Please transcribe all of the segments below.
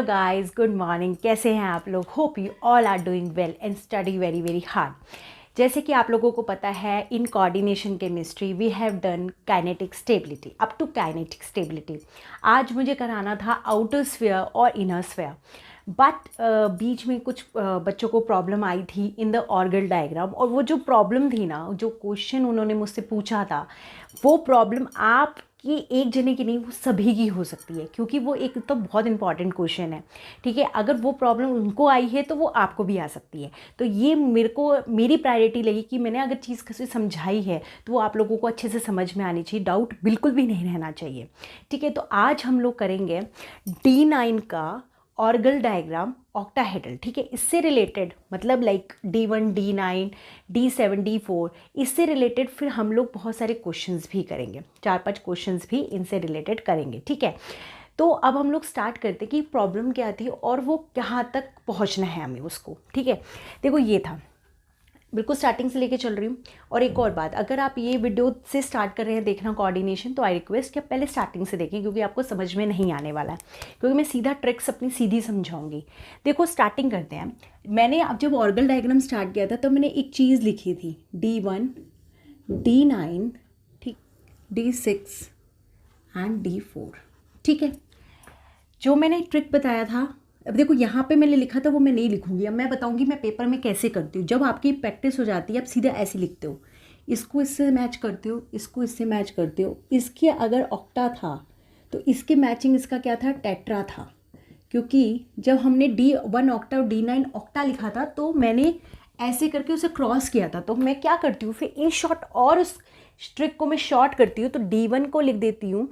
Guys, good morning. कैसे हैं आप लोग? Hope you all are doing well and study very very hard. जैसे कि आप लोगों को पता है, in coordination chemistry we have done kinetic stability up to kinetic stability. आज मुझे कराना था आउटर स्फीयर और इनर स्फीयर, बट बीच में कुछ बच्चों को प्रॉब्लम आई थी इन द ऑर्गल डायग्राम। और वो जो प्रॉब्लम थी ना, जो क्वेश्चन उन्होंने मुझसे पूछा था, वो प्रॉब्लम आप कि एक जने की नहीं, वो सभी की हो सकती है, क्योंकि वो एक तो बहुत इंपॉर्टेंट क्वेश्चन है। ठीक है, अगर वो प्रॉब्लम उनको आई है तो वो आपको भी आ सकती है। तो ये मेरी प्रायोरिटी लगी कि मैंने अगर चीज़ किसी समझाई है तो वो आप लोगों को अच्छे से समझ में आनी चाहिए, डाउट बिल्कुल भी नहीं रहना चाहिए। ठीक है, तो आज हम लोग करेंगे D9 का ऑर्गल डायग्राम ऑक्टाहेड्रल। ठीक है, इससे रिलेटेड मतलब like D1 D9 D7 D4, इससे रिलेटेड फिर हम लोग बहुत सारे क्वेश्चंस भी करेंगे, 4-5 क्वेश्चंस भी इनसे रिलेटेड करेंगे। ठीक है, तो अब हम लोग स्टार्ट करते कि प्रॉब्लम क्या थी और वो कहाँ तक पहुँचना है हमें उसको। ठीक है, देखो ये था, बिल्कुल स्टार्टिंग से लेके चल रही हूँ। और एक और बात, अगर आप ये वीडियो से स्टार्ट कर रहे हैं देखना कोऑर्डिनेशन, तो आई रिक्वेस्ट कि आप पहले स्टार्टिंग से देखें, क्योंकि आपको समझ में नहीं आने वाला है, क्योंकि मैं सीधा ट्रिक्स अपनी सीधी समझाऊंगी। देखो स्टार्टिंग करते हैं। मैंने अब जब ऑर्गल डायग्राम स्टार्ट किया था तो मैंने एक चीज़ लिखी थी, D1 D9 ठीक, D6 एंड D4। ठीक है, जो मैंने ट्रिक बताया था, अब देखो यहाँ पे मैंने लिखा था वो मैं नहीं लिखूंगी, अब मैं बताऊंगी मैं पेपर में कैसे करती हूँ। जब आपकी प्रैक्टिस हो जाती है, आप सीधा ऐसे लिखते हो, इसको इससे मैच करते हो, इसको इससे मैच करते हो। इसके अगर ऑक्टा था तो इसके मैचिंग इसका क्या था, टेट्रा था। क्योंकि जब हमने D1 ऑक्टा और D9 ऑक्टा लिखा था तो मैंने ऐसे करके उसे क्रॉस किया था। तो मैं क्या करती हूँ, फिर इन शॉर्ट और उस ट्रिक को मैं शॉर्ट करती हूँ, तो D1 को लिख देती हूँ।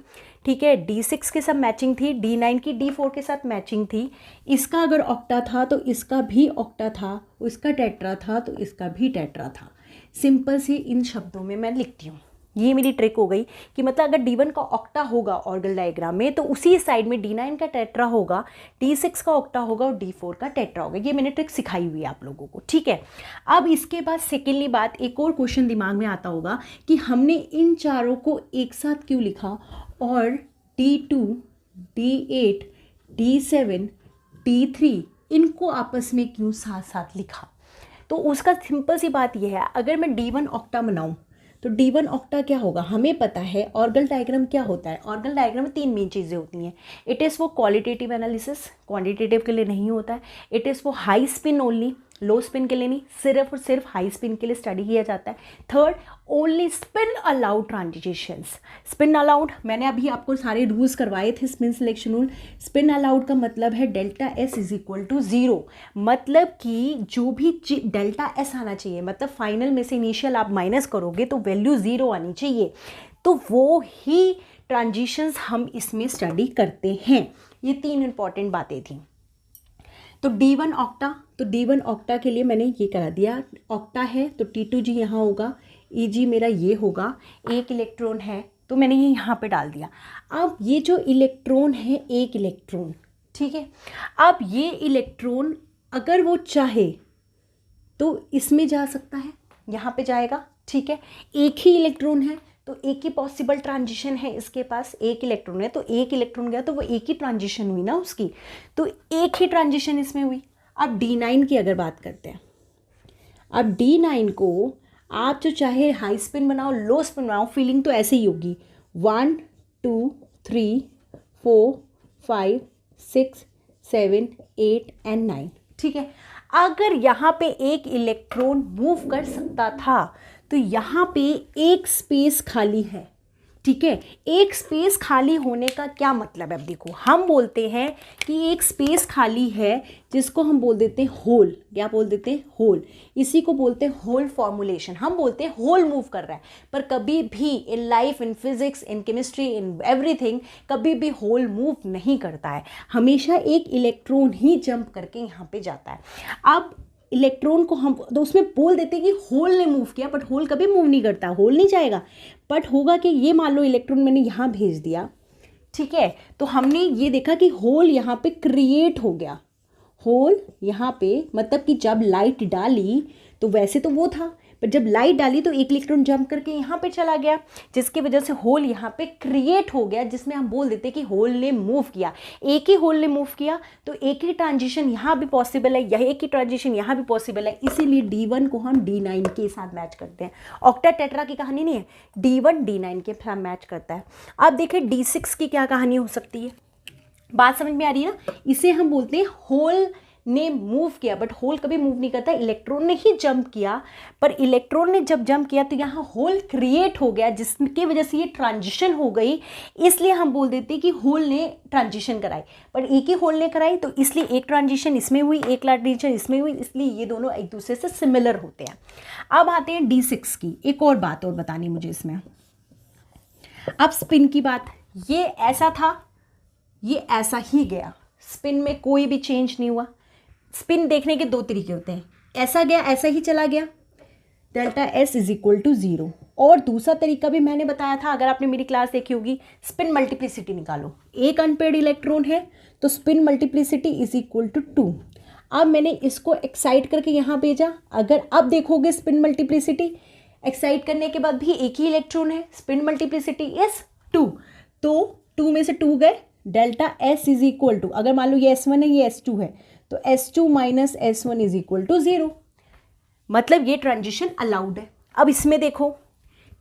ठीक है, D6 के साथ मैचिंग थी, D9 की D4 के साथ मैचिंग थी। इसका अगर ऑक्टा था तो इसका भी ऑक्टा था, इसका टेट्रा था तो इसका भी टेट्रा था। सिंपल सी इन शब्दों में मैं लिखती हूँ। ये मेरी ट्रिक हो गई कि मतलब अगर D1 का ऑक्टा होगा ऑर्गल डायग्राम में, तो उसी साइड में D9 का टेट्रा होगा, D6 का ऑक्टा होगा और D4 का टेट्रा होगा। ये मैंने ट्रिक सिखाई हुई है आप लोगों को। ठीक है, अब इसके बाद सेकेंडली बात, एक और क्वेश्चन दिमाग में आता होगा कि हमने इन चारों को एक साथ क्यों लिखा, और D2 D8 D7 D3 इनको आपस में क्यों साथ साथ लिखा। तो उसका सिंपल सी बात यह है, अगर मैं D1 ऑक्टा बनाऊं तो D1 ऑक्टा क्या होगा, हमें पता है ऑर्गल डायग्राम क्या होता है। ऑर्गल डायग्राम में 3 मेन चीज़ें होती हैं। इट इज़ वो क्वालिटेटिव एनालिसिस, क्वांटिटेटिव के लिए नहीं होता है। इट इज़ वो हाई स्पिन ओनली, लो स्पिन के लिए नहीं, सिर्फ और सिर्फ हाई स्पिन के लिए स्टडी किया जाता है। Third, only spin allowed transitions. Spin allowed मैंने अभी आपको सारे रूल्स करवाए थे, spin selection rule. Spin allowed का मतलब है delta S is equal to 0, मतलब कि जो भी डेल्टा एस आना चाहिए, मतलब फाइनल में से इनिशियल आप माइनस करोगे तो वैल्यू 0 आनी चाहिए, तो वो ही ट्रांजिशंस हम इसमें स्टडी करते हैं। ये 3 इंपॉर्टेंट बातें थी। तो D1 ऑक्टा, तो D1 ऑक्टा के लिए मैंने ये करा दिया, ऑक्टा है तो T2G यहाँ होगा, EG मेरा ये होगा, एक इलेक्ट्रॉन है तो मैंने ये यहाँ पे डाल दिया। अब ये जो इलेक्ट्रॉन है, एक इलेक्ट्रॉन, ठीक है, अब ये इलेक्ट्रॉन अगर वो चाहे तो इसमें जा सकता है, यहाँ पे जाएगा। ठीक है, एक ही इलेक्ट्रॉन है तो एक ही पॉसिबल ट्रांजिशन है इसके पास, एक इलेक्ट्रॉन है तो एक इलेक्ट्रॉन गया तो वो एक ही ट्रांजिशन हुई ना उसकी, तो एक ही ट्रांजिशन इसमें हुई। अब D9 की अगर बात करते हैं, अब D9 को आप जो चाहे हाई स्पिन बनाओ, लो स्पिन बनाओ, फीलिंग तो ऐसे ही होगी, 1 2 3 4 5 6 7 8 एंड 9। ठीक है, अगर यहाँ पे एक इलेक्ट्रॉन मूव कर सकता था तो यहाँ पे एक स्पेस खाली है। ठीक है, एक स्पेस खाली होने का क्या मतलब है, अब देखो हम बोलते हैं कि एक स्पेस खाली है जिसको हम बोल देते हैं होल। क्या बोल देते हैं, होल। इसी को बोलते हैं होल फॉर्मुलेशन। हम बोलते हैं होल मूव कर रहा है, पर कभी भी in life, in physics, in chemistry, in everything, कभी भी होल मूव नहीं करता है, हमेशा एक इलेक्ट्रॉन ही जंप करके यहाँ पे जाता है। अब इलेक्ट्रॉन को हम तो उसमें बोल देते हैं कि होल ने मूव किया, बट होल कभी मूव नहीं करता, होल नहीं जाएगा। बट होगा कि ये मान लो इलेक्ट्रॉन मैंने यहाँ भेज दिया, ठीक है, तो हमने ये देखा कि होल यहाँ पे क्रिएट हो गया। होल यहाँ पे मतलब कि जब लाइट डाली तो वैसे तो वो था, पर जब लाइट डाली तो एक इलेक्ट्रॉन जंप करके यहाँ पे चला गया, जिसकी वजह से होल यहाँ पे क्रिएट हो गया, जिसमें हम बोल देते कि होल ने मूव किया। एक ही होल ने मूव किया तो एक ही ट्रांजिशन यहाँ भी पॉसिबल है, यह एक ही ट्रांजिशन यहाँ भी पॉसिबल है, इसीलिए D1 को हम D9 के साथ मैच करते हैं। ऑक्टा टेट्रा की कहानी नहीं है, D1 D9 के साथ मैच करता है। अब देखिए D6 की क्या कहानी हो सकती है, बात समझ में आ रही है ना। इसे हम बोलते हैं होल ने मूव किया, बट होल कभी मूव नहीं करता, इलेक्ट्रॉन ने ही जंप किया। पर इलेक्ट्रॉन ने जब जंप किया तो यहाँ होल क्रिएट हो गया, जिसकी वजह से ये ट्रांजिशन हो गई, इसलिए हम बोल देते हैं कि होल ने ट्रांजिशन कराई। पर एक ही होल ने कराई तो इसलिए एक ट्रांजिशन इसमें हुई, एक ट्रांजिशन इसमें हुई, इसलिए ये दोनों एक दूसरे से सिमिलर होते हैं। अब आते हैं D6 की। एक और बात और बतानी मुझे इसमें, अब स्पिन की बात, ये ऐसा था, ये ऐसा ही गया, स्पिन में कोई भी चेंज नहीं हुआ। स्पिन देखने के दो तरीके होते हैं, ऐसा गया ऐसा ही चला गया, delta S is equal to 0। और दूसरा तरीका भी मैंने बताया था, अगर आपने मेरी क्लास देखी होगी, स्पिन मल्टीप्लिसिटी निकालो। एक अनपेयर्ड इलेक्ट्रॉन है तो spin multiplicity is equal to 2। अब मैंने इसको एक्साइट करके यहाँ भेजा, अगर अब देखोगे स्पिन मल्टीप्लिसिटी एक्साइट करने के बाद भी एक ही इलेक्ट्रॉन है, स्पिन मल्टीप्लिसिटी इज 2, तो 2 में से 2 गए, delta S is equal to, अगर मान लो ये S1 है ये S2 है, तो S2 minus S1 is equal to 0, मतलब ये ट्रांजिशन अलाउड है। अब इसमें देखो,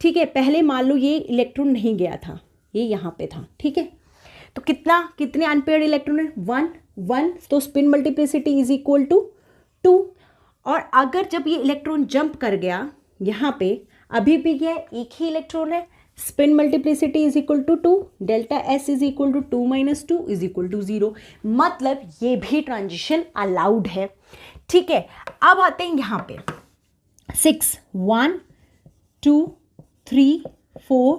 ठीक है, पहले मान लो ये इलेक्ट्रॉन नहीं गया था, ये यहाँ पे था, ठीक है, तो कितने अनपेयर्ड इलेक्ट्रॉन है, 1, तो spin multiplicity is equal to 2। और अगर जब ये इलेक्ट्रॉन जंप कर गया यहाँ पे, अभी भी क्या है, एक ही इलेक्ट्रॉन है, spin multiplicity is equal to 2, delta S is equal to 2 minus 2 is equal to 0, मतलब ये भी ट्रांजिशन अलाउड है। ठीक है, अब आते हैं यहाँ पे 6, 1 2 3 4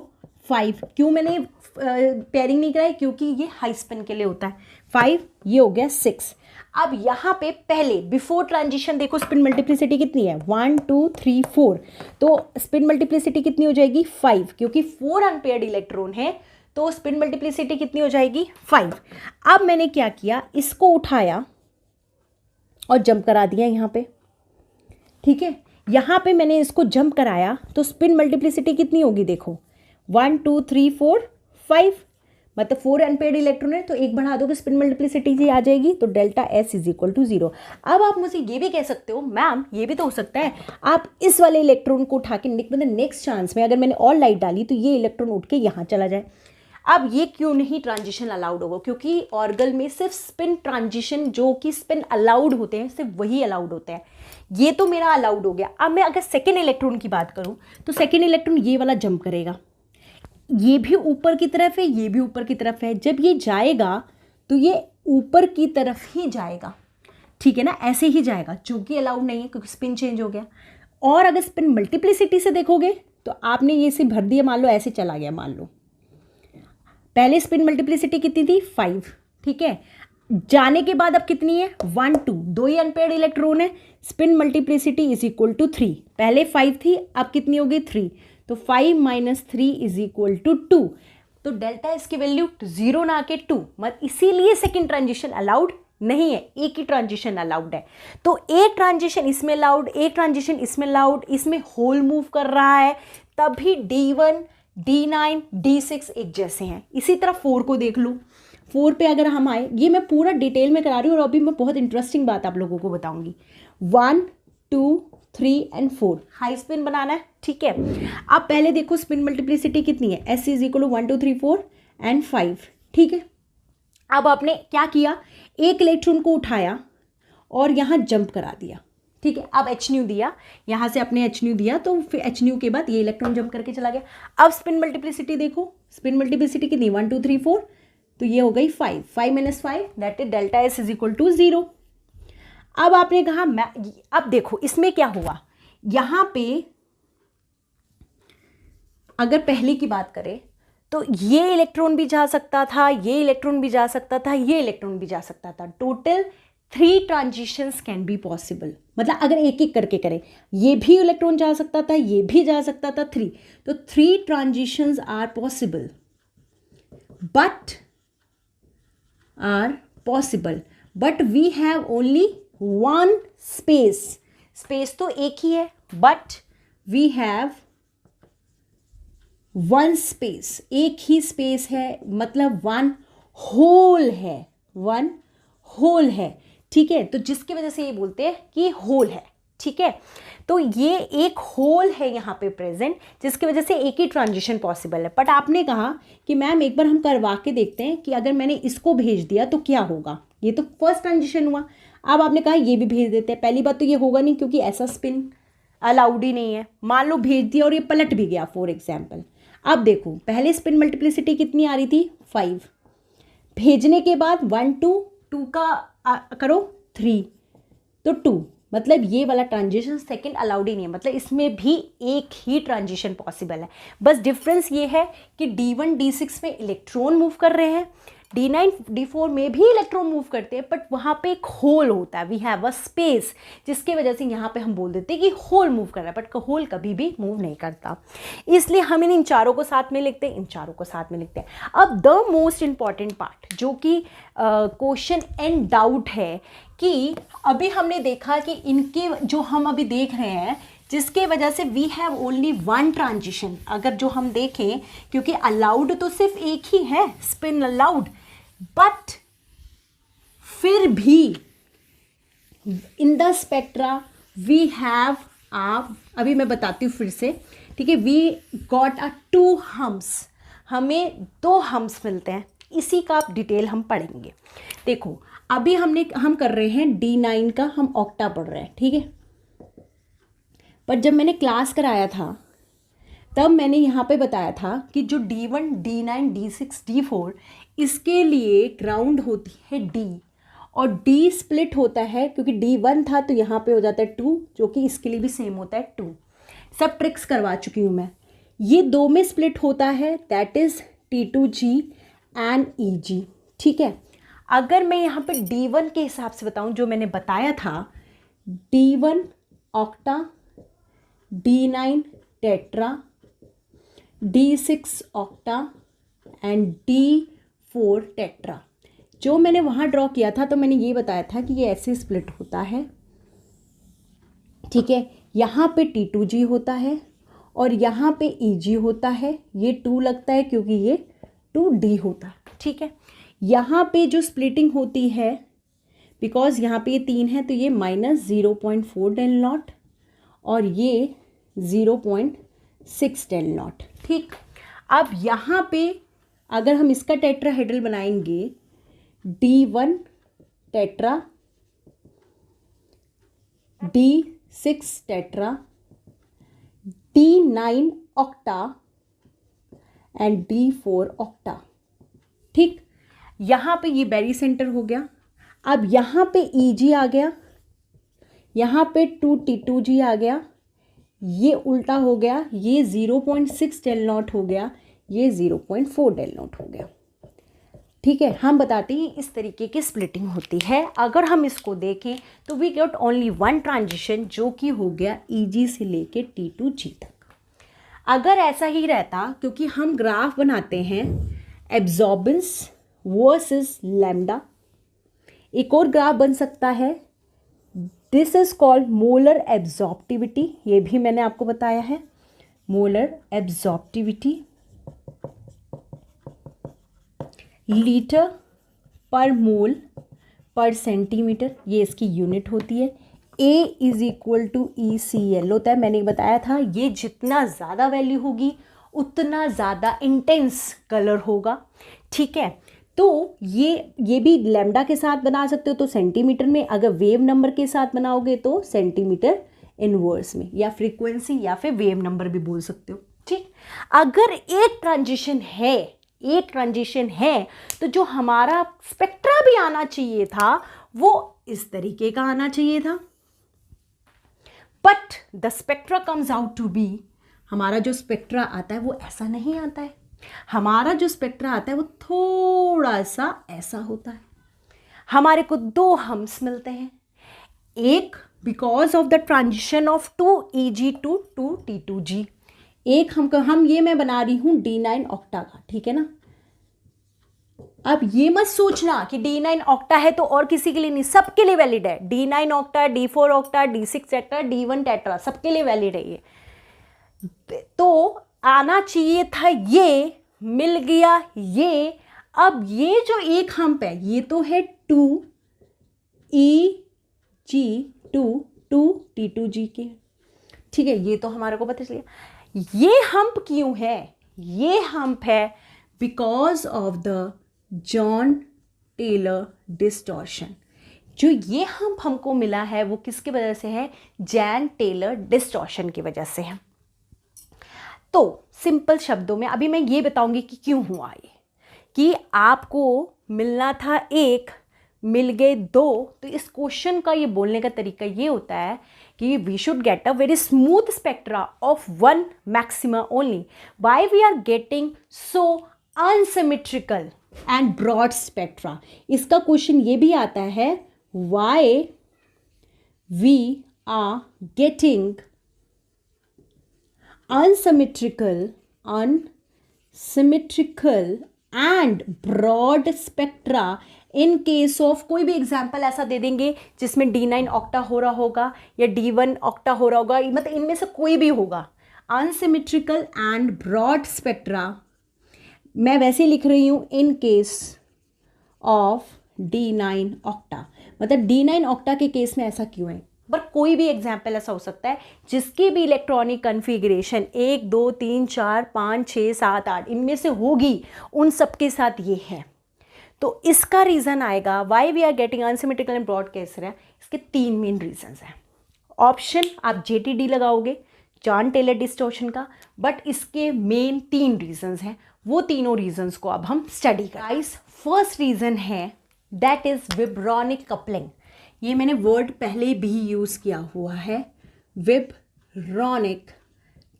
5। क्यों मैंने पेयरिंग नहीं कराई, क्योंकि ये हाई स्पिन के लिए होता है। 5, ये हो गया 6। अब यहाँ पे पहले बिफोर ट्रांजिशन देखो स्पिन मल्टीप्लिसिटी कितनी है, 1 2 3 4, तो स्पिन मल्टीप्लिसिटी कितनी हो जाएगी 5, क्योंकि 4 अनपेयर्ड इलेक्ट्रॉन है तो स्पिन मल्टीप्लिसिटी कितनी हो जाएगी 5। अब मैंने क्या किया, इसको उठाया और जंप करा दिया यहाँ पे, ठीक है, यहाँ पे मैंने इसको जंप कराया तो स्पिन मल्टीप्लिसिटी कितनी होगी, देखो 1 2 3 4 5, मतलब 4 अनपेयर्ड इलेक्ट्रॉन है तो एक बढ़ा दोगे स्पिन मल्टीप्लिसिटी जी आ जाएगी, तो delta S is equal to 0। अब आप मुझे ये भी कह सकते हो, मैम ये भी तो हो सकता है आप इस वाले इलेक्ट्रॉन को उठा के मतलब नेक्स्ट चांस में अगर मैंने और लाइट डाली तो ये इलेक्ट्रॉन उठ के यहाँ चला जाए। अब ये क्यों नहीं ट्रांजिशन अलाउड होगा, क्योंकि ऑर्गल में सिर्फ स्पिन ट्रांजिशन जो कि स्पिन अलाउड होते हैं सिर्फ वही अलाउड होते हैं। ये तो मेरा अलाउड हो गया। अब मैं अगर सेकेंड इलेक्ट्रॉन की बात करूँ तो सेकेंड इलेक्ट्रॉन ये वाला जंप करेगा, ये भी ऊपर की तरफ है, ये भी ऊपर की तरफ है, जब ये जाएगा तो ये ऊपर की तरफ ही जाएगा, ठीक है ना, ऐसे ही जाएगा, चूंकि अलाउड नहीं है क्योंकि स्पिन चेंज हो गया। और अगर स्पिन मल्टीप्लिसिटी से देखोगे तो आपने ये से भर दिया, मान लो ऐसे चला गया, मान लो पहले स्पिन मल्टीप्लिसिटी कितनी थी 5, ठीक है, जाने के बाद अब कितनी है 1 2, दो ही अनपेयर्ड इलेक्ट्रॉन है, spin multiplicity is equal to 3, पहले 5 थी अब कितनी होगी 3, तो 5 माइनस 3 इज इक्वल टू 2, तो डेल्टा इसकी वैल्यू 0 ना के 2, मत इसीलिए सेकेंड ट्रांजिशन अलाउड नहीं है, एक ही ट्रांजिशन अलाउड है। तो एक ट्रांजिशन इसमें अलाउड, एक ट्रांजिशन इसमें अलाउड, इसमें होल मूव कर रहा है, तभी D1 D9 D6 एक जैसे हैं। इसी तरह 4 को देख लो, 4 पे अगर हम आए, ये मैं पूरा डिटेल में करा रही हूँ और अभी मैं बहुत इंटरेस्टिंग बात आप लोगों को बताऊंगी। 1 2 3 एंड 4 हाई स्पिन बनाना है, ठीक है। अब पहले देखो स्पिन मल्टीप्लिसिटी कितनी है, S is equal to 1 2 3 4 and 5, ठीक है। अब आपने क्या किया, एक इलेक्ट्रॉन को उठाया और यहाँ जंप करा दिया, ठीक है। अब HNU दिया, यहाँ से अपने HNU दिया तो फिर HNU के बाद ये इलेक्ट्रॉन जंप करके चला गया। अब स्पिन मल्टीप्लिसिटी देखो, स्पिन मल्टीप्लिसिटी कितनी 1 2 3 4, तो ये हो गई 5, 5 minus 5 that is delta S is equal to 0। अब आपने कहा मैं, अब देखो इसमें क्या हुआ, यहाँ पे अगर पहले की बात करें तो ये इलेक्ट्रॉन भी जा सकता था, ये इलेक्ट्रॉन भी जा सकता था, ये इलेक्ट्रॉन भी जा सकता था। Total 3 transitions can be possible, मतलब अगर एक एक करके करें, ये भी इलेक्ट्रॉन जा सकता था, ये भी जा सकता था, 3, तो 3 transitions are possible, but we have only 1 space. Space तो एक ही है, but we have one space, एक ही स्पेस है, मतलब वन होल है, वन होल है, ठीक है। तो जिसकी वजह से ये बोलते हैं कि होल है, ठीक है। तो ये एक होल है यहाँ पे प्रेजेंट, जिसकी वजह से एक ही ट्रांजिशन पॉसिबल है। बट आपने कहा कि मैम एक बार हम करवा के देखते हैं कि अगर मैंने इसको भेज दिया तो क्या होगा। ये तो फर्स्ट ट्रांजिशन हुआ। अब आपने कहा ये भी भेज देते हैं। पहली बात तो ये होगा नहीं, क्योंकि ऐसा स्पिन अलाउड ही नहीं है। मान लो भेज दिया और ये पलट भी गया फॉर एग्जाम्पल। अब देखो, पहले स्पिन मल्टीप्लिसिटी कितनी आ रही थी, 5। भेजने के बाद 1 2 2 का करो 3, तो 2, मतलब ये वाला ट्रांजिशन सेकंड अलाउड ही नहीं है। मतलब इसमें भी एक ही ट्रांजिशन पॉसिबल है। बस डिफरेंस ये है कि D1 D6 में इलेक्ट्रॉन मूव कर रहे हैं, D9 D4 में भी इलेक्ट्रॉन मूव करते हैं, बट वहाँ पे एक होल होता है, वी हैव अ स्पेस, जिसके वजह से यहाँ पे हम बोल देते हैं कि होल मूव कर रहा है, बट होल कभी भी मूव नहीं करता। इसलिए हम इन चारों को साथ में लिखते हैं, इन चारों को साथ में लिखते हैं। अब द मोस्ट इंपॉर्टेंट पार्ट जो कि क्वेश्चन एंड डाउट है, कि अभी हमने देखा कि इनके जो हम अभी देख रहे हैं, जिसके वजह से we have only one transition. अगर जो हम देखें, क्योंकि अलाउड तो सिर्फ एक ही है, स्पिन अलाउड, बट फिर भी in the spectra we have अभी मैं बताती हूँ फिर से, ठीक है। वी गॉट अ 2 हम्स, हमें 2 हम्स मिलते हैं। इसी का डिटेल हम पढ़ेंगे। देखो, अभी हम कर रहे हैं D9 का, हम ऑक्टा पढ़ रहे हैं, ठीक है। पर जब मैंने क्लास कराया था तब मैंने यहाँ पे बताया था कि जो D1 D9 D6 D4, इसके लिए ग्राउंड होती है D, और D स्प्लिट होता है, क्योंकि D1 था तो यहाँ पे हो जाता है 2, जो कि इसके लिए भी सेम होता है 2। सब ट्रिक्स करवा चुकी हूँ मैं। ये 2 में स्प्लिट होता है, that is T2G and EG, ठीक है। अगर मैं यहाँ पे D1 के हिसाब से बताऊँ, जो मैंने बताया था, D1 octa, D9 tetra, D6 octa and D4 tetra. जो मैंने वहाँ ड्रॉ किया था तो मैंने ये बताया था कि ये ऐसे स्प्लिट होता है, ठीक है। यहाँ पे T2G होता है और यहाँ पे EG होता है। ये 2 लगता है क्योंकि ये 2D होता है, ठीक है। यहाँ पे जो स्प्लिटिंग होती है, बिकॉज यहाँ पे ये 3 है, तो ये -0.4 डेल नॉट और ये 0.6 डेल नॉट, ठीक। अब यहाँ पे अगर हम इसका टेट्राहेड्रल बनाएंगे, D1 tetra, D6 tetra, D9 octa and D4 octa, ठीक। यहाँ पे ये बेरी सेंटर हो गया। अब यहाँ पे EG आ गया, यहाँ पे 2T2G आ गया, ये उल्टा हो गया, ये 0.6 डेल नॉट हो गया, ये 0.4 डेल नॉट हो गया, ठीक है। हम बताते हैं इस तरीके की स्प्लिटिंग होती है। अगर हम इसको देखें तो we get only one transition, जो कि हो गया EG से लेके T2G तक। अगर ऐसा ही रहता, क्योंकि हम ग्राफ बनाते हैं एब्जॉर्बेंस वर्सेस लैम्डा, एक और ग्राफ बन सकता है, this is called molar absorptivity. ये भी मैंने आपको बताया है, मोलर एब्जॉर्प्टिविटी, लीटर पर मोल पर सेंटीमीटर, ये इसकी यूनिट होती है। A is equal to ECl होता है, मैंने बताया था। ये जितना ज़्यादा वैल्यू होगी उतना ज़्यादा इंटेंस कलर होगा, ठीक है। तो ये भी लैम्डा के साथ बना सकते हो तो सेंटीमीटर में, अगर वेव नंबर के साथ बनाओगे तो सेंटीमीटर इनवर्स में, या फ्रीक्वेंसी या फिर वेव नंबर भी बोल सकते हो, ठीक। अगर एक ट्रांजिशन है तो जो हमारा स्पेक्ट्रा भी आना चाहिए था वो इस तरीके का आना चाहिए था, but the spectra comes out to be, हमारा जो स्पेक्ट्रा आता है वो ऐसा नहीं आता है। हमारा जो स्पेक्ट्रा आता है वो थोड़ा सा ऐसा होता है। हमारे को 2 हम्स मिलते हैं, एक because of the transition of 2EG to 2T2G, एक हम ये मैं बना रही हूँ D9 ऑक्टा का, ठीक है ना। अब ये मत सोचना कि D9 ऑक्टा है तो और किसी के लिए नहीं, सबके लिए वैलिड है। D9 octa, D4 octa, D6 tetra, D1 tetra, सबके लिए वैलिड है ये। तो आना चाहिए था ये, मिल गया ये। अब ये जो एक हम्प है ये तो है 2EG, के, ठीक है, ये तो हमारे को पता चल गया। ये हम्प क्यों है? ये हम्प है because of the Jahn Teller distortion. जो ये हम्प हमको मिला है वो किसकी वजह से है? जॉन टेलर डिस्टॉर्शन की वजह से है। तो सिंपल शब्दों में अभी मैं ये बताऊंगी कि क्यों हुआ ये, कि आपको मिलना था एक, मिल गए दो। तो इस क्वेश्चन का ये बोलने का तरीका ये होता है कि we should get a very smooth spectra of one maxima only. Why we are getting so unsymmetrical and broad spectra? इसका क्वेश्चन ये भी आता है, why we are getting unsymmetrical and broad spectra in case of, कोई भी example ऐसा दे देंगे जिसमें D9 ऑक्टा हो रहा होगा या D1 ऑक्टा हो रहा होगा, मतलब इनमें से कोई भी होगा। अनसिमेट्रिकल एंड ब्रॉड स्पेक्ट्रा मैं वैसे लिख रही हूँ in case of D9 octa, मतलब D9 ऑक्टा के केस में ऐसा क्यों है? बट कोई भी एग्जाम्पल ऐसा हो सकता है जिसकी भी इलेक्ट्रॉनिक कन्फिग्रेशन 1 2 3 4 5 6 7 8 इनमें से होगी, उन सब के साथ ये है। तो इसका रीज़न आएगा why we are getting unsymmetrical and broad कैसे है। इसके 3 मेन रीजंस हैं। ऑप्शन आप JTD लगाओगे, जॉन टेलर डिस्टॉर्शन का, बट इसके मेन 3 रीजंस हैं। वो तीनों रीजंस को अब हम स्टडी करें। फर्स्ट रीज़न है दैट इज़ विब्रॉनिक कपलिंग। ये मैंने वर्ड पहले भी यूज़ किया हुआ है, विब्रॉनिक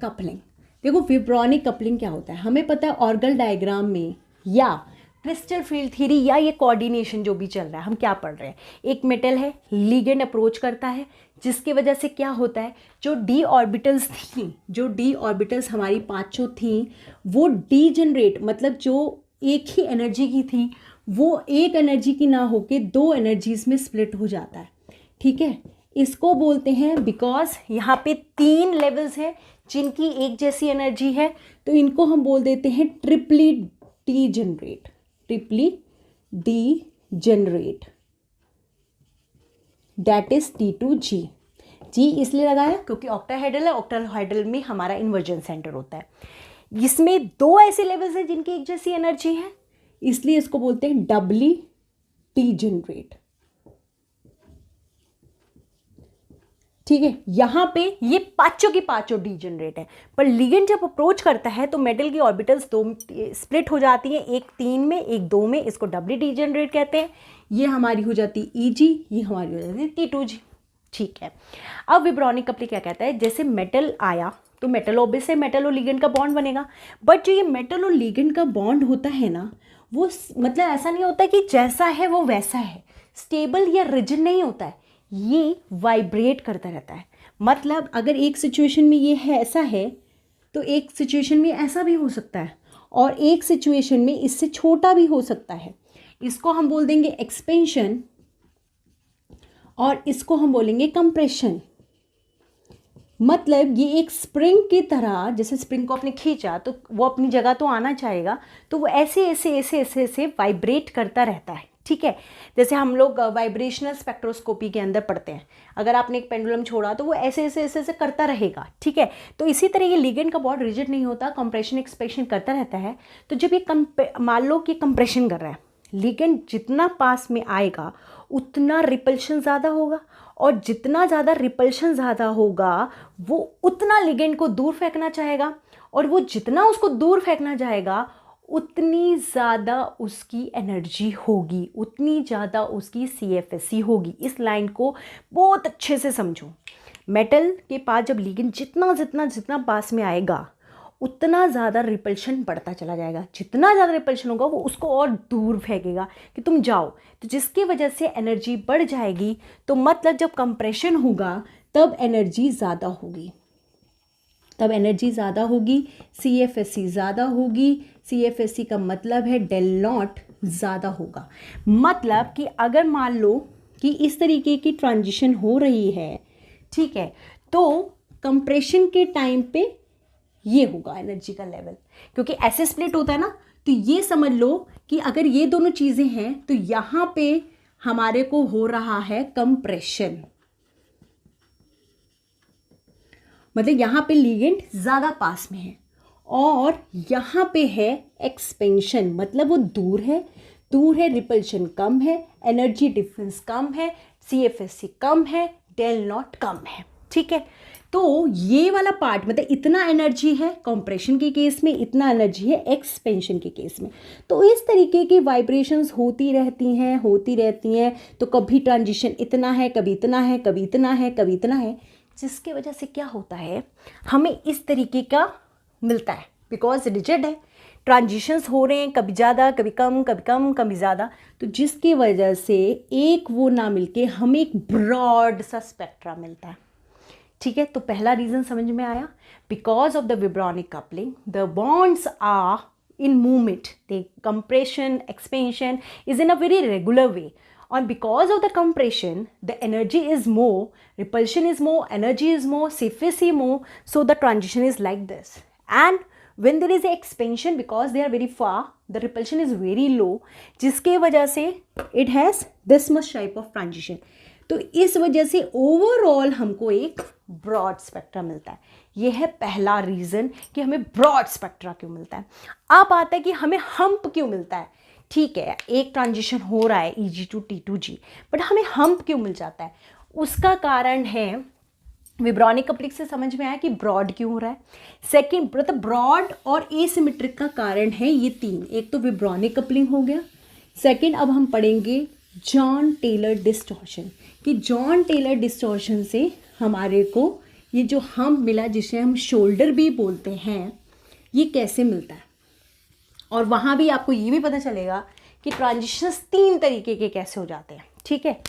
कपलिंग। देखो विब्रॉनिक कपलिंग क्या होता है, हमें पता है ऑर्गल डायग्राम में या क्रिस्टल फील्ड थ्योरी या ये कोऑर्डिनेशन जो भी चल रहा है, हम क्या पढ़ रहे हैं, एक मेटल है, लिगेंड अप्रोच करता है, जिसकी वजह से क्या होता है, जो डी ऑर्बिटल्स थी, जो डी ऑर्बिटल्स हमारी पांचों थी, वो डीजनरेट, मतलब जो एक ही एनर्जी की थी वो एक एनर्जी की ना होके 2 एनर्जीज में स्प्लिट हो जाता है। ठीक है, इसको बोलते हैं, बिकॉज यहाँ पे 3 लेवल्स हैं जिनकी एक जैसी एनर्जी है, तो इनको हम बोल देते हैं triply degenerate. Triply degenerate that is T2G। G इसलिए लगाया क्योंकि ऑक्टाहेड्रल है, ऑक्टाहेड्रल में हमारा इन्वर्जन सेंटर होता है। इसमें 2 ऐसे लेवल्स हैं जिनकी एक जैसी एनर्जी है, इसलिए इसको बोलते हैं डबली डीजनरेट। ठीक है, यहां पे ये पांचों की पांचों डीजनरेट है, पर लिगेंड जब अप्रोच करता है तो मेटल की ऑर्बिटल्स 2 स्प्लिट हो जाती हैं, एक 3 में एक 2 में, इसको डबली डीजनरेट कहते हैं। ये हमारी हो जाती EG, ये हमारी हो जाती T2G। ठीक है, अब विब्रॉनिक कपलिंग क्या कहता है, जैसे मेटल आया तो मेटल ऑब्वियस है, मेटल और लिगेंड का बॉन्ड बनेगा, बट जो ये मेटल और लिगेंड का बॉन्ड होता है ना, वो मतलब ऐसा नहीं होता कि जैसा है वो वैसा है, स्टेबल या रिजिड नहीं होता है, ये वाइब्रेट करता रहता है। मतलब अगर एक सिचुएशन में ये है ऐसा है तो एक सिचुएशन में ऐसा भी हो सकता है, और एक सिचुएशन में इससे छोटा भी हो सकता है। इसको हम बोल देंगे एक्सपेंशन और इसको हम बोलेंगे कंप्रेशन। मतलब ये एक स्प्रिंग की तरह, जैसे स्प्रिंग को आपने खींचा तो वो अपनी जगह तो आना चाहेगा, तो वो ऐसे ऐसे ऐसे ऐसे ऐसे वाइब्रेट करता रहता है। ठीक है, जैसे हम लोग वाइब्रेशनल स्पेक्ट्रोस्कोपी के अंदर पढ़ते हैं, अगर आपने एक पेंडुलम छोड़ा तो वो ऐसे ऐसे ऐसे ऐसे करता रहेगा। ठीक है, तो इसी तरह ये लिगेंड का बॉन्ड रिजिड नहीं होता, कंप्रेशन एक्सपेंशन करता रहता है। तो जब ये मान लो कि कंप्रेशन कर रहा है, लिगेंड जितना पास में आएगा उतना रिपल्शन ज़्यादा होगा, और जितना ज़्यादा रिपल्शन ज़्यादा होगा वो उतना लिगेंड को दूर फेंकना चाहेगा, और वो जितना उसको दूर फेंकना चाहेगा उतनी ज़्यादा उसकी एनर्जी होगी, उतनी ज़्यादा उसकी CFSE होगी। इस लाइन को बहुत अच्छे से समझो। मेटल के पास जब लिगेंड जितना जितना जितना पास में आएगा उतना ज़्यादा रिपल्शन बढ़ता चला जाएगा, जितना ज़्यादा रिपल्शन होगा वो उसको और दूर फेंकेगा कि तुम जाओ, तो जिसकी वजह से एनर्जी बढ़ जाएगी। तो मतलब जब कंप्रेशन होगा तब एनर्जी ज़्यादा होगी, तब एनर्जी ज़्यादा होगी, CFSE ज़्यादा होगी। CFSE का मतलब है डेल नॉट ज़्यादा होगा। मतलब कि अगर मान लो कि इस तरीके की ट्रांजिशन हो रही है, ठीक है, तो कंप्रेशन के टाइम पे ये होगा एनर्जी का लेवल, क्योंकि ऐसे स्प्लिट होता है ना। तो ये समझ लो कि अगर ये दोनों चीज़ें हैं तो यहाँ पे हमारे को हो रहा है कंप्रेशन, मतलब यहाँ पे लिगेंड ज़्यादा पास में है, और यहाँ पे है एक्सपेंशन, मतलब वो दूर है, रिपल्शन कम है, एनर्जी डिफरेंस कम है, CFSC कम है, डेल नॉट कम है। ठीक है, तो ये वाला पार्ट मतलब इतना एनर्जी है कंप्रेशन के केस में, इतना एनर्जी है एक्सपेंशन के केस में। तो इस तरीके की वाइब्रेशंस होती रहती हैं। तो कभी ट्रांजिशन इतना है, कभी इतना है, कभी इतना है, कभी इतना है, जिसके वजह से क्या होता है, हमें इस तरीके का मिलता है, बिकॉज रिजिड है, ट्रांजिशंस हो रहे हैं, कभी ज़्यादा कभी कम, कभी कम कभी ज़्यादा, तो जिसकी वजह से एक वो ना मिलके हमें एक ब्रॉड सा स्पेक्ट्रा मिलता है। ठीक है, तो पहला रीज़न समझ में आया, because of the vibronic coupling the bonds are in movement, the compression expansion is in a very regular way, and because of the compression the energy is more, repulsion is more, energy is more, CFSC more, so the transition is like this. And when there is a expansion, because they are very far, the repulsion is very low, जिसके वजह से it has this much type of transition. तो इस वजह से overall हमको एक broad spectra मिलता है। ये है पहला रीज़न कि हमें ब्रॉड स्पेक्ट्रा क्यों मिलता है। अब आता है कि हमें हम्प क्यों मिलता है। ठीक है, एक ट्रांजिशन हो रहा है EG to T2G, बट हमें हम्प क्यों मिल जाता है। उसका कारण है विब्रॉनिक कपलिंग से समझ में आया कि ब्रॉड क्यों हो रहा है। सेकेंड, मतलब ब्रॉड और एसिमेट्रिक का कारण है ये तीन, एक तो विब्रॉनिक कपलिंग हो गया, सेकेंड अब हम पढ़ेंगे जॉन टेलर डिस्टॉर्शन, कि जॉन टेलर डिस्टॉर्शन से हमारे को ये जो हम्प मिला, जिसे हम शोल्डर भी बोलते हैं, ये कैसे मिलता है। और वहाँ भी आपको ये भी पता चलेगा कि ट्रांजिशंस तीन तरीके के कैसे हो जाते हैं। ठीक है,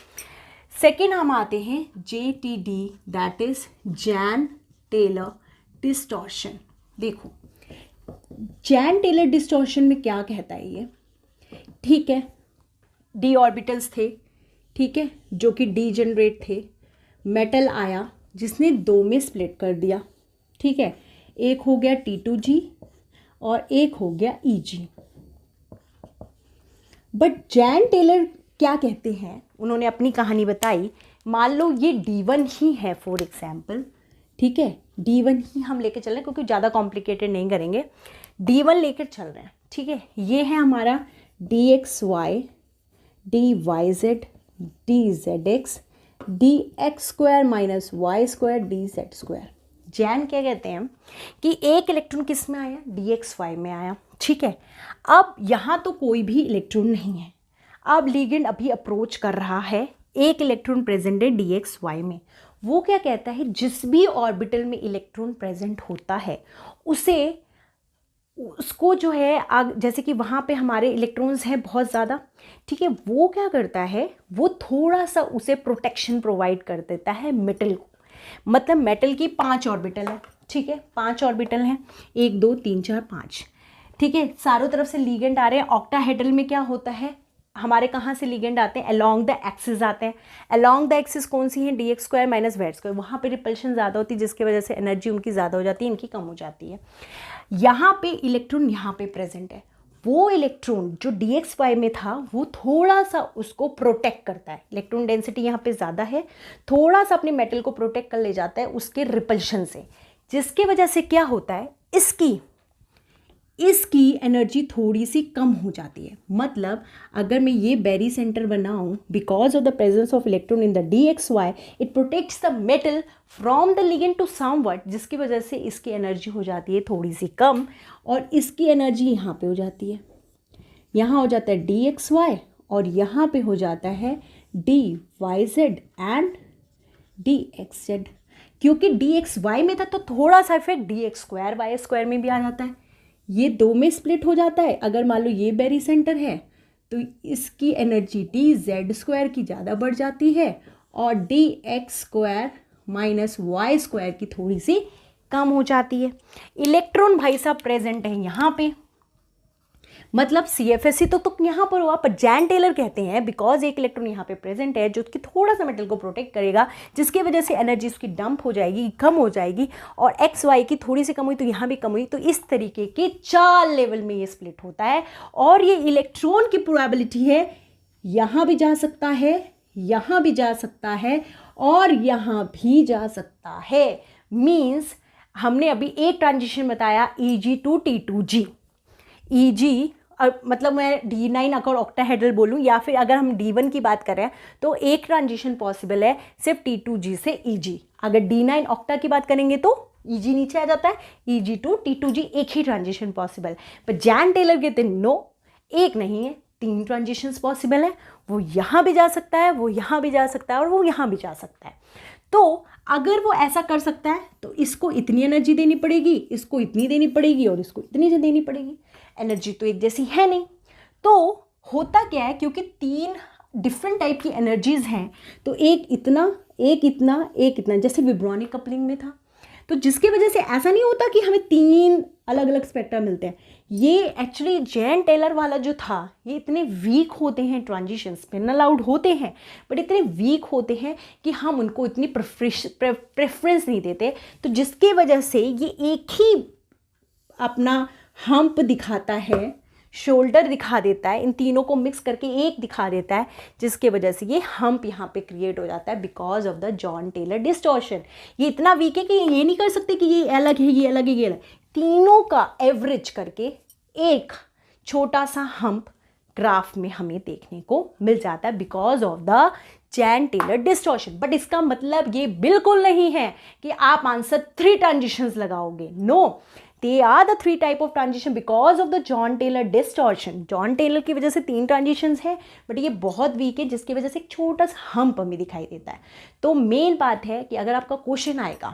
सेकेंड हम आते हैं JTD, that is Jahn Teller distortion. देखो जैन टेलर डिस्टॉर्शन में क्या कहता है ये। ठीक है, d ऑर्बिटल्स थे, ठीक है, जो कि डीजेनरेट थे, मेटल आया जिसने दो में स्प्लिट कर दिया। ठीक है, एक हो गया T2G और एक हो गया EG। बट जैन टेलर क्या कहते हैं, उन्होंने अपनी कहानी बताई। मान लो ये D1 ही है फॉर एग्जाम्पल, ठीक है, D1 ही हम लेके चल रहे हैं क्योंकि ज़्यादा कॉम्प्लिकेटेड नहीं करेंगे, D1 लेकर चल रहे हैं। ठीक है, ये है हमारा DXY, DYZ, DZX, DX² minus Y² DZ²। Jain क्या कहते हैं कि एक इलेक्ट्रॉन किस में आया, DXY में आया। ठीक है, अब यहाँ तो कोई भी इलेक्ट्रॉन नहीं है, अब लिगेंड अभी अप्रोच कर रहा है, एक इलेक्ट्रॉन प्रेजेंट है DXY में। वो क्या कहता है, जिस भी ऑर्बिटल में इलेक्ट्रॉन प्रेजेंट होता है उसको जो है जैसे कि वहाँ पे हमारे इलेक्ट्रॉन्स हैं बहुत ज़्यादा, ठीक है, वो क्या करता है, वो थोड़ा सा उसे प्रोटेक्शन प्रोवाइड कर देता है मेटल को। मतलब मेटल की 5 ऑर्बिटल है, ठीक है, 5 ऑर्बिटल हैं, 1 2 3 4 5, ठीक है, चारों तरफ से लिगेंड आ रहे हैं। ऑक्टाहेड्रल में क्या होता है, हमारे कहाँ से लिगेंड आते हैं, अलोंग द एक्सिस आते हैं। अलोंग द एक्सिस कौन सी है, DX² माइनस Z²। वहाँ पे रिपल्शन ज़्यादा होती है जिसकी वजह से एनर्जी उनकी ज़्यादा हो जाती है, इनकी कम हो जाती है। यहाँ पे इलेक्ट्रॉन यहाँ पे प्रेजेंट है, वो इलेक्ट्रॉन जो DXY में था वो थोड़ा सा उसको प्रोटेक्ट करता है, इलेक्ट्रॉन डेंसिटी यहाँ पे ज़्यादा है, थोड़ा सा अपने मेटल को प्रोटेक्ट कर ले जाता है उसके रिपल्शन से, जिसकी वजह से क्या होता है, इसकी एनर्जी थोड़ी सी कम हो जाती है। मतलब अगर मैं ये बेरी सेंटर बनाऊं, because of the presence of electron in the DXY it protects the metal from the ligand to somewhat, जिसकी वजह से इसकी एनर्जी हो जाती है थोड़ी सी कम, और इसकी एनर्जी यहाँ पे हो जाती है, यहाँ हो जाता है DXY और यहाँ पे हो जाता है DYZ एंड DXZ। क्योंकि DXY में था तो थोड़ा सा इफेक्ट DX² Y² में भी आ जाता है, ये दो में स्प्लिट हो जाता है। अगर मान लो ये बेरी सेंटर है तो इसकी एनर्जी DZ² की ज़्यादा बढ़ जाती है और DX² माइनस Y² की थोड़ी सी कम हो जाती है। इलेक्ट्रॉन भाई साहब प्रेजेंट है यहाँ पे, मतलब CFSE तो यहाँ पर हुआ, पर जैन टेलर कहते हैं बिकॉज एक इलेक्ट्रॉन यहाँ पे प्रेजेंट है जो कि थोड़ा सा मेटल को प्रोटेक्ट करेगा, जिसकी वजह से एनर्जी उसकी डंप हो जाएगी, कम हो जाएगी, और XY की थोड़ी सी कम हुई तो यहाँ भी कम हुई। तो इस तरीके के 4 लेवल में ये स्प्लिट होता है। और ये इलेक्ट्रॉन की प्रोबेबिलिटी है यहाँ भी जा सकता है, यहाँ भी जा सकता है, और यहाँ भी जा सकता है। मीन्स हमने अभी एक ट्रांजिशन बताया EG to T2G। EG मतलब मैं D9 अगर ऑक्टाहेड्रल बोलूँ, या फिर अगर हम D1 की बात कर रहे हैं तो एक ट्रांजिशन पॉसिबल है सिर्फ T2G से EG। अगर D9 ऑक्टा की बात करेंगे तो EG नीचे आ जाता है, EG to T2G एक ही ट्रांजिशन पॉसिबल। पर जैन टेलर कहते हैं नो, एक नहीं है, 3 ट्रांजिशंस पॉसिबल है। वो यहाँ भी जा सकता है, वो यहाँ भी जा सकता है, और वो यहाँ भी जा सकता है। तो अगर वो ऐसा कर सकता है तो इसको इतनी एनर्जी देनी पड़ेगी, इसको इतनी देनी पड़ेगी, और इसको इतनी देनी पड़ेगी। एनर्जी तो एक जैसी है नहीं। तो होता क्या है, क्योंकि 3 डिफरेंट टाइप की एनर्जीज हैं, तो एक इतना, एक इतना, एक इतना, जैसे विब्रॉनिक कपलिंग में था। तो जिसकी वजह से ऐसा नहीं होता कि हमें 3 अलग अलग स्पेक्ट्रा मिलते हैं। ये एक्चुअली जैन टेलर वाला जो था, ये इतने वीक होते हैं, ट्रांजिशन स्पिन अलाउड होते हैं, बट इतने वीक होते हैं कि हम उनको इतनी प्रेफरेंस नहीं देते। तो जिसकी वजह से ये एक ही अपना हम्प दिखाता है, शोल्डर दिखा देता है, इन तीनों को मिक्स करके एक दिखा देता है, जिसके वजह से ये हम्प यहाँ पे क्रिएट हो जाता है because of the Jahn Teller distortion. ये इतना वीक है कि ये नहीं कर सकते कि ये अलग है, ये अलग है, ये अलग। तीनों का एवरेज करके एक छोटा सा हम्प ग्राफ में हमें देखने को मिल जाता है because of the Jahn Teller distortion. But इसका मतलब ये बिल्कुल नहीं है कि आप आंसर 3 ट्रांजिशंस लगाओगे। No, they are the 3 type of transition because of the John Taylor distortion। Jahn Teller की वजह से 3 ट्रांजिशंस हैं, बट ये बहुत वीक है, जिसकी वजह से एक छोटा सा हम्प हमें दिखाई देता है। तो मेन बात है कि अगर आपका क्वेश्चन आएगा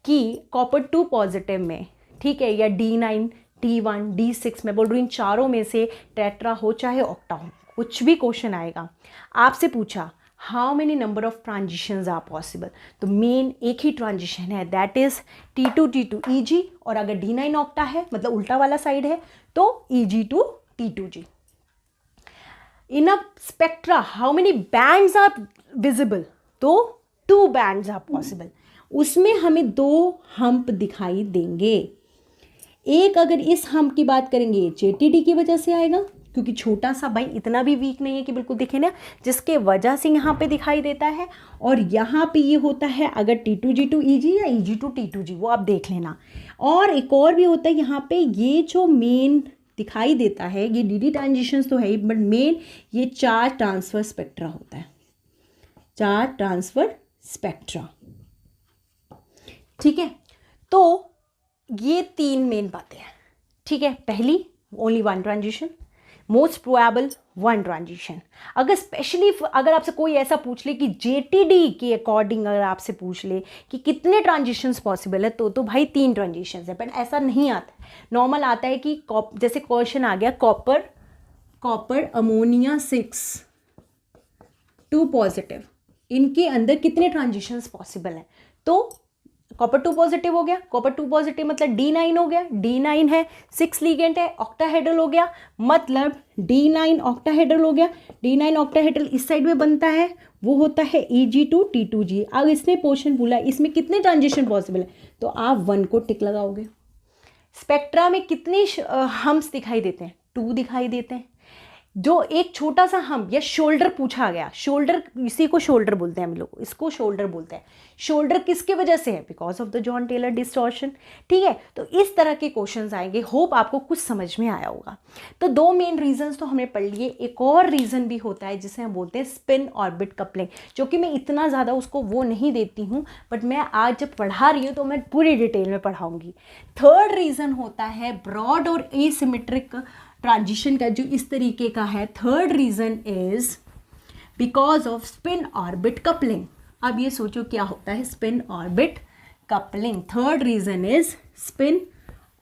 कि कॉपर 2 पॉजिटिव में, ठीक है, या D9, D1, D6, मैं बोल रही हूँ इन चारों में से टेट्रा हो चाहे ऑक्टा हो, कुछ भी क्वेश्चन आएगा, आपसे पूछा how many number of transitions are possible, तो मेन एक ही ट्रांजिशन है, that is T2 T2 EG। और अगर D9 ऑक्टा है, मतलब उल्टा वाला साइड है, तो EG to T2G। In a spectra how many bands are visible, तो 2 बैंड्स आर पॉसिबल। उसमें हमें 2 हम्प दिखाई देंगे। एक अगर इस हम्प की बात करेंगे, JTD की वजह से आएगा, क्योंकि छोटा सा भाई इतना भी वीक नहीं है कि बिल्कुल दिखे ना, जिसके वजह से यहाँ पे दिखाई देता है। और यहाँ पे ये होता है अगर T2G to EG या EG to T2G, वो आप देख लेना। और एक और भी होता है यहाँ पे, ये जो मेन दिखाई देता है, ये DD ट्रांजिशंस तो है ही, बट मेन ये 4 ट्रांसफर स्पेक्ट्रा होता है, 4 ट्रांसफर स्पेक्ट्रा, ठीक है। तो ये 3 मेन बातें हैं, ठीक है। पहली, only 1 transition, most probable 1 transition. अगर स्पेशली अगर आपसे कोई ऐसा पूछ ले कि JTD के अकॉर्डिंग अगर आपसे पूछ ले कि कितने ट्रांजिशंस पॉसिबल है, तो भाई 3 ट्रांजिशंस है, बट ऐसा नहीं आता। नॉर्मल आता है कि जैसे क्वेश्चन आ गया कॉपर अमोनिया 6 2 पॉजिटिव, इनके अंदर कितने ट्रांजिशंस पॉसिबल हैं, तो कॉपर 2 पॉजिटिव हो गया, कॉपर 2 पॉजिटिव मतलब D9 हो गया, D9 है, 6 लिगेंड है, ऑक्टाहेड्रल हो गया, मतलब D9 ऑक्टाहेड्रल हो गया। D9 ऑक्टाहेड्रल इस साइड में बनता है, वो होता है EG to T2G। अब इसने पोर्शन बोला इसमें कितने ट्रांजिशन पॉसिबल है, तो आप 1 को टिक लगाओगे। स्पेक्ट्रा में कितने हम्प्स दिखाई देते हैं, 2 दिखाई देते हैं। जो एक छोटा सा हम्प या शोल्डर पूछा गया, शोल्डर, इसी को शोल्डर बोलते हैं हम लोग, इसको शोल्डर बोलते हैं। शोल्डर किसके वजह से है, because of the Jahn Teller distortion, ठीक है। तो इस तरह के क्वेश्चंस आएंगे, होप आपको कुछ समझ में आया होगा। तो 2 मेन रीजंस तो हमने पढ़ लिए। एक और रीज़न भी होता है जिसे हम बोलते हैं स्पिन ऑर्बिट कपलिंग, जो कि मैं इतना ज़्यादा उसको वो नहीं देती हूँ, बट मैं आज जब पढ़ा रही हूँ तो मैं पूरी डिटेल में पढ़ाऊँगी। थर्ड रीज़न होता है ब्रॉड और एसिमेट्रिक ट्रांजिशन का, जो इस तरीके का है। Third reason is because off spin orbit coupling. अब ये सोचो क्या होता है spin orbit coupling. Third reason is spin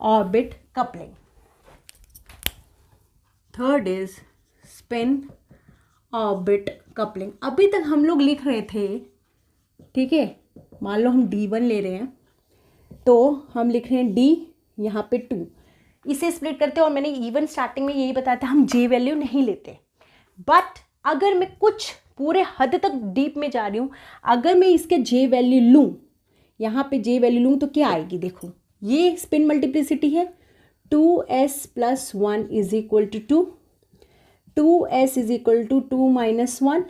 orbit coupling. Third is spin orbit coupling. अभी तक हम लोग लिख रहे थे, ठीक है, मान लो हम D1 ले रहे हैं, तो हम लिख रहे हैं D, यहाँ पे 2, इसे स्प्लिट करते हैं, और मैंने इवन स्टार्टिंग में यही बताया था हम जे वैल्यू नहीं लेते। बट अगर मैं कुछ पूरे हद तक डीप में जा रही हूँ, अगर मैं इसके जे वैल्यू लूँ, यहाँ पे जे वैल्यू लूँ तो क्या आएगी, देखो ये स्पिन मल्टीप्लिसिटी है, 2s+1 is equal to 2, 2s is equal to 2 - 1,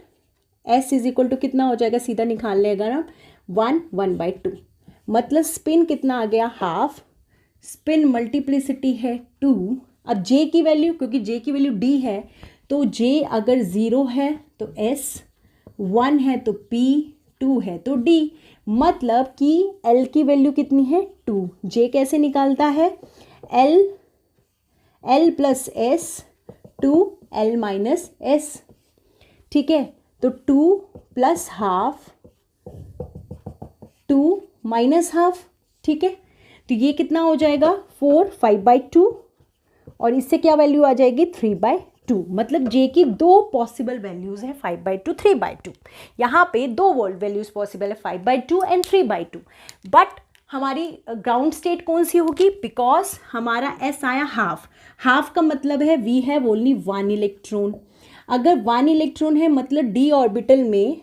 s is equal to कितना हो जाएगा, सीधा निकाल ले अगर हम 1/2, मतलब स्पिन कितना आ गया, हाफ। स्पिन मल्टीप्लिसिटी है 2। अब j की वैल्यू, क्योंकि j की वैल्यू d है, तो j अगर 0 है तो s, 1 है तो p, 2 है तो d, मतलब कि l की वैल्यू कितनी है 2। j कैसे निकालता है, l plus s 2l minus s, ठीक है। तो 2 प्लस हाफ 2 माइनस हाफ, ठीक है। तो ये कितना हो जाएगा 4, 5/2, और इससे क्या वैल्यू आ जाएगी 3/2। मतलब जे की दो पॉसिबल वैल्यूज़ हैं 5/2, 3/2। यहाँ पे दो वैल्यूज़ पॉसिबल है 5/2 एंड 3/2। बट हमारी ग्राउंड स्टेट कौन सी होगी, बिकॉज हमारा एस आया हाफ, हाफ का मतलब है वी हैव ओनली 1 इलेक्ट्रॉन। अगर 1 इलेक्ट्रॉन है मतलब डी ऑर्बिटल में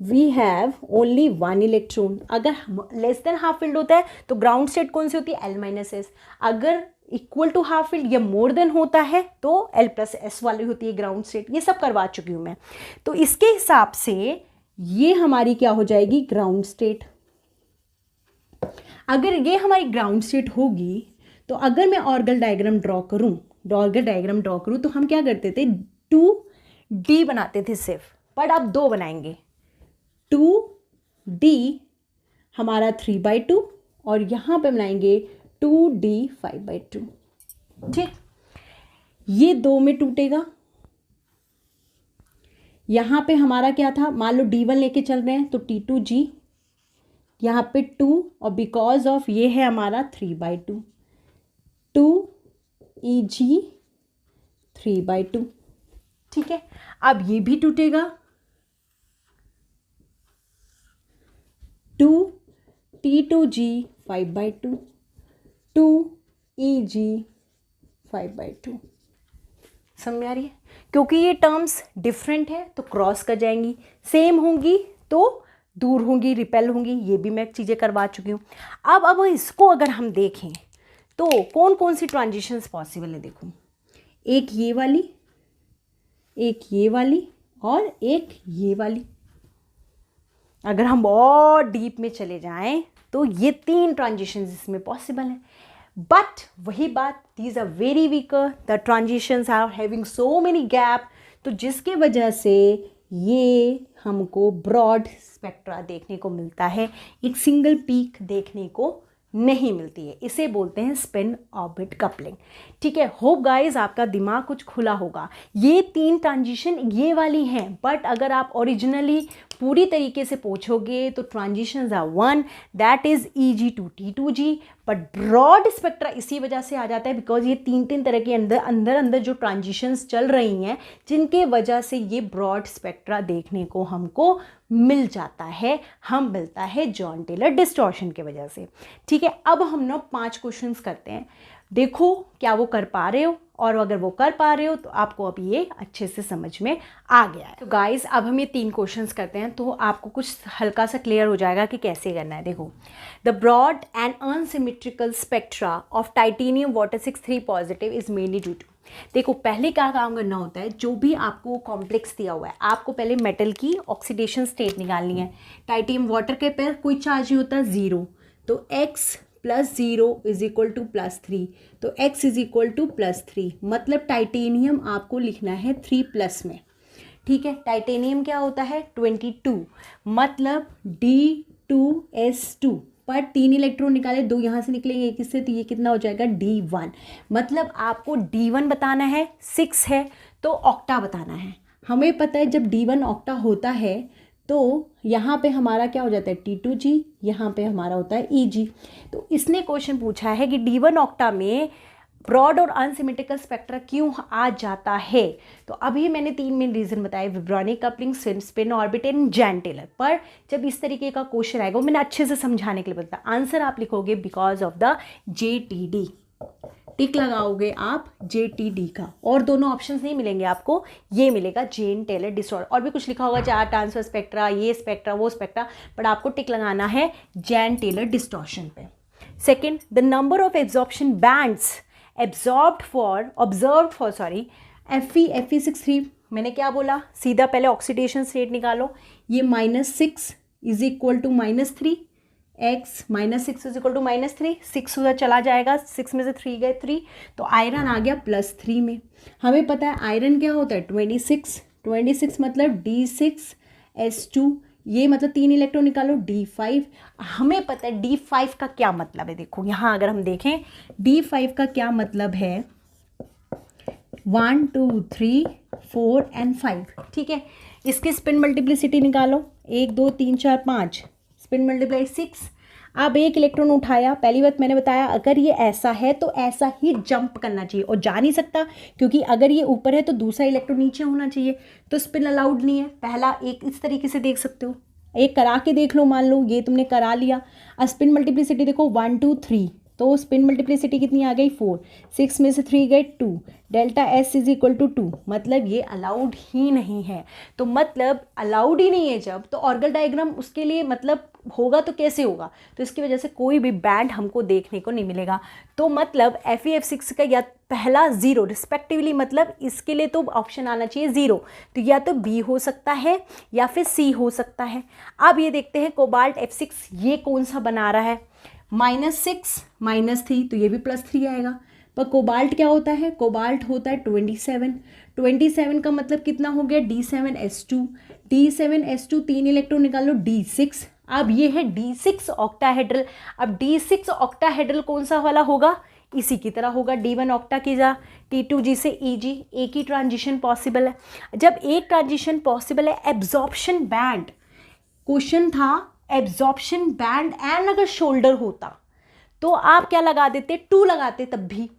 वी हैव ओनली 1 इलेक्ट्रॉन। अगर लेस देन हाफ फिल्ड होता है तो ग्राउंड स्टेट कौन सी होती है, L-S। अगर इक्वल टू हाफ फील्ड या मोर देन होता है तो L+S वाली होती है ग्राउंड स्टेट। ये सब करवा चुकी हूँ मैं। तो इसके हिसाब से ये हमारी क्या हो जाएगी, ग्राउंड स्टेट। अगर ये हमारी ग्राउंड स्टेट होगी तो अगर मैं ऑर्गल डायग्राम ड्रॉ करूँ तो हम क्या करते थे, 2D बनाते थे सिर्फ, बट अब 2 बनाएंगे। 2D हमारा 3/2 और यहाँ पे बनाएंगे 2D 5/2, ठीक। ये 2 में टूटेगा। यहाँ पे हमारा क्या था, मान लो D1 लेके चल रहे हैं तो T2G, यहाँ पे 2, और बिकॉज ऑफ ये है हमारा 3/2, 2EG 3/2, ठीक है। अब ये भी टूटेगा, 2T2G 5/2, 2EG 5/2। समझ में आ रही है, क्योंकि ये टर्म्स डिफरेंट है तो क्रॉस कर जाएंगी, सेम होंगी तो दूर होंगी, रिपेल होंगी। ये भी मैं चीज़ें करवा चुकी हूँ। अब इसको अगर हम देखें तो कौन कौन सी ट्रांजिशंस पॉसिबल है, देखो एक ये वाली, एक ये वाली और एक ये वाली। अगर हम बहुत डीप में चले जाएं तो ये 3 ट्रांजिशंस इसमें पॉसिबल हैं। बट वही बात, these are very weaker, the transitions are having so many gap, तो जिसके वजह से ये हमको ब्रॉड स्पेक्ट्रा देखने को मिलता है, एक सिंगल पीक देखने को नहीं मिलती है। इसे बोलते हैं स्पिन ऑर्बिट कपलिंग, ठीक है। होप गाइज आपका दिमाग कुछ खुला होगा। ये 3 ट्रांजिशन ये वाली हैं, बट अगर आप ओरिजिनली पूरी तरीके से पूछोगे तो transitions are 1, that is EG to T2G। But broad spectra इसी वजह से आ जाता है बिकॉज ये 3 तरह के अंदर जो ट्रांजिशंस चल रही हैं, जिनके वजह से ये ब्रॉड स्पेक्ट्रा देखने को हमको मिल जाता है, हम मिलता है जॉन टेलर डिस्टॉर्शन की वजह से, ठीक है। अब हम ना 5 क्वेश्चंस करते हैं, देखो क्या वो कर पा रहे हो, और अगर वो कर पा रहे हो तो आपको अब ये अच्छे से समझ में आ गया है। तो गाइस अब हम ये 3 क्वेश्चंस करते हैं तो आपको कुछ हल्का सा क्लियर हो जाएगा कि कैसे करना है। देखो, the broad and unsymmetrical spectra of titanium water 63 positive is mainly due to. देखो पहले क्या काम करना होता है, जो भी आपको कॉम्प्लेक्स दिया हुआ है आपको पहले मेटल की ऑक्सीडेशन स्टेट निकालनी है। टाइटेनियम वाटर के पर कोई चार्ज नहीं होता, 0, तो x + 0 इज इक्वल टू +3, तो x इज इक्वल टू +3, मतलब टाइटेनियम आपको लिखना है 3+ में, ठीक है। टाइटेनियम क्या होता है 22, मतलब D2S2, पर 3 इलेक्ट्रॉन निकाले, 2 यहाँ से निकलेंगे एक इससे, तो ये कितना हो जाएगा D1, मतलब आपको D1 बताना है, 6 है तो ऑक्टा बताना है। हमें पता है जब D1 ऑक्टा होता है तो यहाँ पे हमारा क्या हो जाता है T2G, यहाँ पे हमारा होता है EG। तो इसने क्वेश्चन पूछा है कि D1 ऑक्टा में ब्रॉड और अनसिमेट्रिकल स्पेक्ट्रा क्यों आ जाता है। तो अभी मैंने 3 मेन रीज़न बताए, vibronic coupling, spin orbit and Jahn Teller. पर जब इस तरीके का क्वेश्चन आएगा वो मैंने अच्छे से समझाने के लिए बताया, आंसर आप लिखोगे बिकॉज ऑफ द JTD, टिक लगाओगे आप JTD का, और दोनों ऑप्शंस नहीं मिलेंगे आपको, ये मिलेगा जेन टेलर डिसऑर्डर। और भी कुछ लिखा होगा चार ट्रांसफर स्पेक्ट्रा, ये स्पेक्ट्रा वो स्पेक्ट्रा, बट आपको टिक लगाना है जेन टेलर डिस्टॉर्शन पे। Second, the number of absorption bands observed for Fe63, मैंने क्या बोला, सीधा पहले ऑक्सीडेशन स्टेट निकालो, ये -6 is equal to -3, x -6 is equal to -3, 6 उधर चला जाएगा, 6 में से 3 गए 3, तो आयरन आ गया +3 में। हमें पता है आयरन क्या होता है 26 मतलब D6S2, ये मतलब 3 इलेक्ट्रॉन निकालो D5। हमें पता है D5 का क्या मतलब है, देखो यहाँ अगर हम देखें D5 का क्या मतलब है 1 2 3 4 and 5, ठीक है। इसकी स्पिन मल्टीप्लिसिटी निकालो, 1 2 3 4 5, स्पिन मल्टीप्लाई 6। अब एक इलेक्ट्रॉन उठाया, पहली बात मैंने बताया अगर ये ऐसा है तो ऐसा ही जंप करना चाहिए, और जा नहीं सकता क्योंकि अगर ये ऊपर है तो दूसरा इलेक्ट्रॉन नीचे होना चाहिए, तो स्पिन अलाउड नहीं है। पहला एक इस तरीके से देख सकते हो, एक करा के देख लो, मान लो ये तुमने करा लिया। अब स्पिन मल्टीप्लिसिटी देखो 1 2 3, तो स्पिन मल्टीप्लिसिटी कितनी आ गई 4, 6 में से 3 गए 2, delta S is equal to 2, मतलब ये अलाउड ही नहीं है। तो मतलब अलाउड ही नहीं है जब, तो ऑर्गल डायग्राम उसके लिए मतलब होगा तो कैसे होगा, तो इसकी वजह से कोई भी बैंड हमको देखने को नहीं मिलेगा। तो मतलब FeF6 का या पहला 0 रिस्पेक्टिवली, मतलब इसके लिए तो ऑप्शन आना चाहिए 0, तो या तो B हो सकता है या फिर C हो सकता है। अब ये देखते हैं कोबाल्ट F6 ये कौन सा बना रहा है, -6 -3, तो ये भी +3 आएगा। पर कोबाल्ट क्या होता है, कोबाल्ट होता है 27 का मतलब कितना हो गया D7S2, 3 इलेक्ट्रॉन निकालो D6। अब ये है D6 ऑक्टाहेड्रल। अब D6 ऑक्टाहेड्रल कौन सा वाला होगा, इसी की तरह होगा, D1 ऑक्टा की जा T2G से EG, एक ही ट्रांजिशन पॉसिबल है। जब एक ट्रांजिशन पॉसिबल है, एब्जॉर्प्शन बैंड, क्वेश्चन था एब्जॉर्प्शन बैंड एंड अगर शोल्डर होता तो आप क्या लगा देते, 2 लगाते, तब भी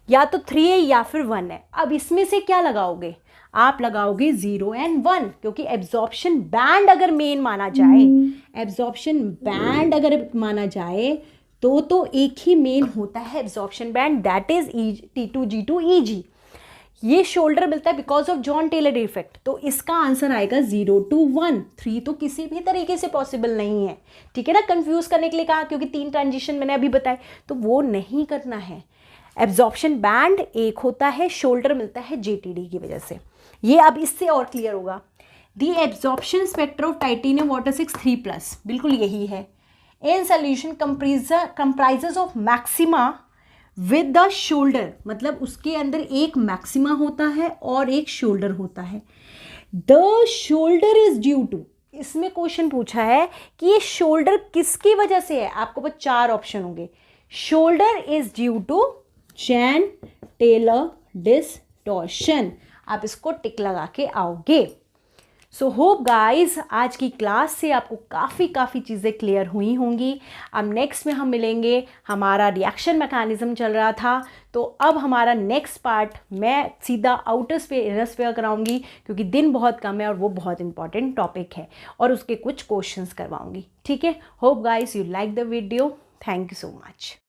या तो 3 है या फिर 1 है। अब इसमें से क्या लगाओगे, आप लगाओगे 0 and 1, क्योंकि एब्जॉर्प्शन बैंड अगर मेन माना जाए, एब्जॉर्प्शन बैंड अगर माना जाए तो एक ही मेन होता है absorption band, that is T2G2 EG। ये शोल्डर मिलता है because of Jahn Teller effect, तो इसका आंसर आएगा 0 to 1, 3 तो किसी भी तरीके से पॉसिबल नहीं है, ठीक है ना। कंफ्यूज करने के लिए कहा, क्योंकि 3 ट्रांजिशन मैंने अभी बताए, तो वो नहीं करना है। एब्जॉर्प्शन बैंड एक होता है, शोल्डर मिलता है JTD की वजह से। ये अब इससे और क्लियर होगा। The absorption spectra of titanium water 6 3+, बिल्कुल यही है। In solution comprises of maxima with the shoulder, मतलब उसके अंदर एक मैक्सिमा होता है और एक शोल्डर होता है। The shoulder is due to, इसमें क्वेश्चन पूछा है कि ये शोल्डर किसकी वजह से है, आपको बस 4 ऑप्शन होंगे। Shoulder is due to Jahn Teller distortion, आप इसको टिक लगा के आओगे। सो होप गाइज आज की क्लास से आपको काफ़ी चीज़ें क्लियर हुई होंगी। अब नेक्स्ट में हम मिलेंगे, हमारा रिएक्शन मैकेनिज्म चल रहा था, तो अब हमारा नेक्स्ट पार्ट मैं सीधा आउटर स्फीयर कराऊंगी, क्योंकि दिन बहुत कम है और वो बहुत इंपॉर्टेंट टॉपिक है, और उसके कुछ क्वेश्चंस करवाऊंगी, ठीक है। Hope guys you like the video, thank you so much.